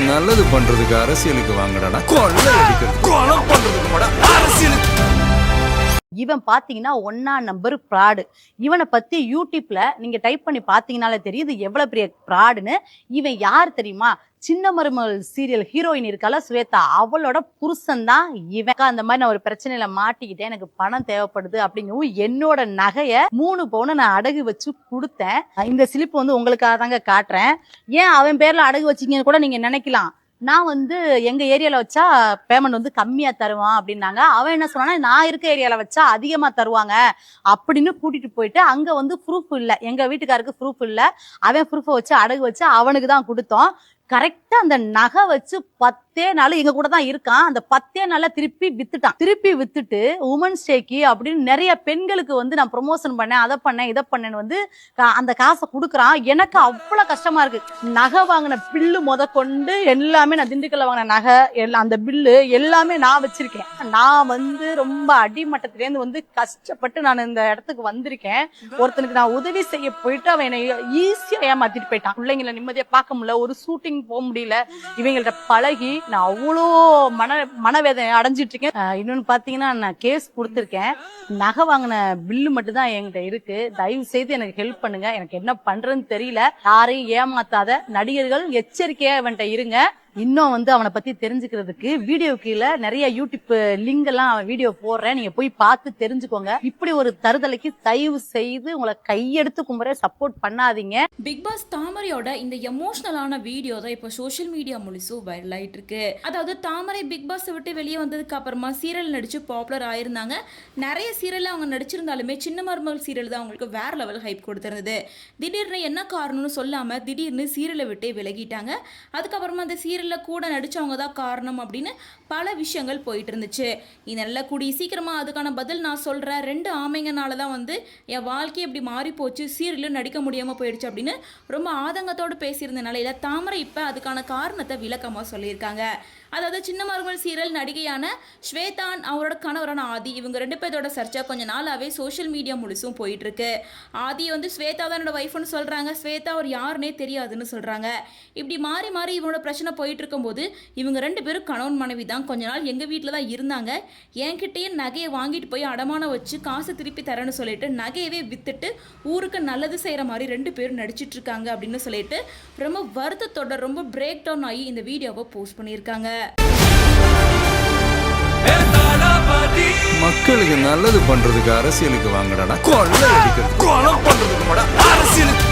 நல்லது பண்றதுக்கு அரசியலுக்கு வாங்கடா, கொள்ளை அடிக்கிறது கொலை பண்றதுக்கு அரசியலுக்கு. இவன் பாத்தீங்கன்னா 1ஆம் நம்பர் ஃப்ராடு. இவனை பத்தி யூடியூப்ல நீங்க டைப் பண்ணி பாத்தீங்கன்னாலே தெரியுது எவ்வளவு பெரிய ஃப்ராடுன்னு. இவன் யார் தெரியுமா? சின்ன மருமகள் சீரியல் ஹீரோயின் இருக்கால ஸ்வேதா, அவளோட புருஷன் தான் இவன். அந்த மாதிரி நான் ஒரு பிரச்சனையில மாட்டிக்கிட்டேன், எனக்கு பணம் தேவைப்படுது அப்படிங்கவும் என்னோட நகைய 3 பவுனை நான் அடகு வச்சு கொடுத்தேன். இந்த ஸ்லிப் வந்து உங்களுக்காக தாங்க காட்டுறேன். ஏன் அவன் பேர்ல அடகு வச்சிங்கன்னு கூட நீங்க நினைக்கலாம். நான் வந்து எங்க ஏரியால வச்சா பேமெண்ட் வந்து கம்மியா தருவான் அப்படின்னாங்க. அவன் என்ன சொன்னானா, நான் இருக்க ஏரியால வச்சா அதிகமா தருவாங்க அப்படின்னு கூட்டிட்டு போயிட்டு அங்க வந்து ப்ரூஃப் இல்ல, எங்க வீட்டுக்காருக்கு ப்ரூஃப் இல்ல, அவன் ப்ரூஃபை வச்சு அடகு வச்சு அவனுக்கு தான் கொடுத்தோம். கரெக்டா அந்த நகை வச்சு 10 நாள் எங்க கூட தான் இருக்கான். அந்த 10 நாள்ல திருப்பி வித்துட்டான். திருப்பி வித்துட்டு உமன்ஸ் டேக்கு அப்படின்னு நிறைய பெண்களுக்கு வந்து நான் ப்ரொமோஷன் பண்ணேன், அதை பண்ணேன், இதை பண்ணேன்னு வந்து அந்த காசை கொடுக்குறான். எனக்கு அவ்வளவு கஷ்டமா இருக்கு. நகை வாங்கின பில்லு கொண்டு எல்லாமே, நான் திண்டுக்கல்ல வாங்கின நகை அந்த பில்லு எல்லாமே நான் வச்சிருக்கேன். நான் வந்து ரொம்ப அடிமட்டத்திலேருந்து வந்து கஷ்டப்பட்டு நான் இந்த இடத்துக்கு வந்திருக்கேன். ஒருத்தனுக்கு நான் உதவி செய்ய போயிட்டு அவன் என்னை ஈஸியா ஏமாத்திட்டு போயிட்டான். பிள்ளைங்களை நிம்மதியா பார்க்க முடியல, ஒரு ஷூட்டிங் போக முடியல. இவங்கள்ட்ட பழகி நான் அவ்வளோ மனவேதனை அடைஞ்சிட்டு இருக்கேன். இன்னொன்னு பாத்தீங்கன்னா, நான் கேஸ் கொடுத்துருக்கேன். நகை வாங்கின பில்லு மட்டும் தான் என்கிட்ட இருக்கு. தயவு செய்து எனக்கு ஹெல்ப் பண்ணுங்க. எனக்கு என்ன பண்றதுன்னு தெரியல. யாரையும் ஏமாத்தாத நடிகர்கள் எச்சரிக்கையா இவன்ட்ட இருங்க. இன்னும் வந்து அவனை பத்தி தெரிஞ்சுக்கிறதுக்கு வீடியோ கீழே நிறைய யூடியூப் லிங்க் எல்லாம் வீடியோ போடுறேன், நீங்க போய் பார்த்து தெரிஞ்சுக்கோங்க. இப்படி ஒரு தருதலைக்கு தயவு செய்து உங்களை கையெடுத்து கும்புற சப்போர்ட் பண்ணாதீங்க. பிக் பாஸ் தாமரையோட இந்த எமோஷனலான வீடியோ தான் இப்போ சோஷியல் மீடியா முழுசும் வைரல் ஆயிட்டு இருக்கு. அதாவது தாமரை பிக் பாஸ் விட்டு வெளியே வந்ததுக்கு அப்புறமா சீரியல் நடிச்சு பாப்புலர் ஆயிருந்தாங்க. நிறைய சீரியல் அவங்க நடிச்சிருந்தாலுமே சின்ன மருமகள் சீரியல் தான் அவங்களுக்கு வேற லெவல் ஹைப் கொடுத்திருந்தது. திடீர்னு என்ன காரணம்னு சொல்லாம திடீர்னு சீரியலை விட்டே விலகிட்டாங்க. அதுக்கப்புறமா அந்த சீரியல்ல கூட நடிச்சவங்க தான் காரணம் அப்படின்னு பல விஷயங்கள் போயிட்டு இருந்துச்சு. இதெல்லாம் கூடி சீக்கிரமா அதுக்கான பதில் நான் சொல்றேன். 2 ஆமைங்கனால தான் வந்து என் வாழ்க்கை இப்படி மாறி போச்சு, சீரியலும் நடிக்க முடியாம போயிடுச்சு அப்படின்னு ரொம்ப ஆதங்கத்தோடு பேசியிருந்த நிலையில தாமரை இப்ப அதுக்கான காரணத்தை விளக்கமா சொல்லியிருக்காங்க. அதாவது சின்ன மருமகள் சீரியல் நடிகையான ஸ்வேதான் அவரோட கணவரான ஆதி, இவங்க 2 பேரோட சர்ச்சை கொஞ்ச நாளாவே சோஷியல் மீடியா முழுசும் போயிட்டு இருக்கு. ஆதி வந்து ஸ்வேதா தான் என்னோட வைஃப்னு சொல்றாங்க, ஸ்வேதா அவர் யாருன்னே தெரியாதுன்னு சொல்றாங்க. இப்படி மாறி மாறி இவனோட பிரச்சனை போயிட்டு இருக்கும்போது இவங்க 2 பேரும் கணவன் மனைவி தான். கொஞ்ச நாள் எங்க வீட்டில் தான் இருந்தாங்க. என்கிட்டயே நகையை வாங்கிட்டு போய் அடமானம் வச்சு காசு திருப்பி தரேன்னு சொல்லிட்டு நகையவே வித்துட்டு ஊருக்கு நல்லது செய்யற மாதிரி 2 பேரும் நடிச்சிட்டு இருக்காங்க அப்படின்னு சொல்லிட்டு ரொம்ப வருத்தத்தோட ரொம்ப பிரேக் டவுன் ஆகி இந்த வீடியோவை போஸ்ட் பண்ணியிருக்காங்க. மக்களுக்கு நல்லது பண்றதுக்கு அரசியலுக்கு வாங்கடா, கொள்ளை அடிக்கிறது கொலை பண்றதுக்கு அரசியலுக்கு.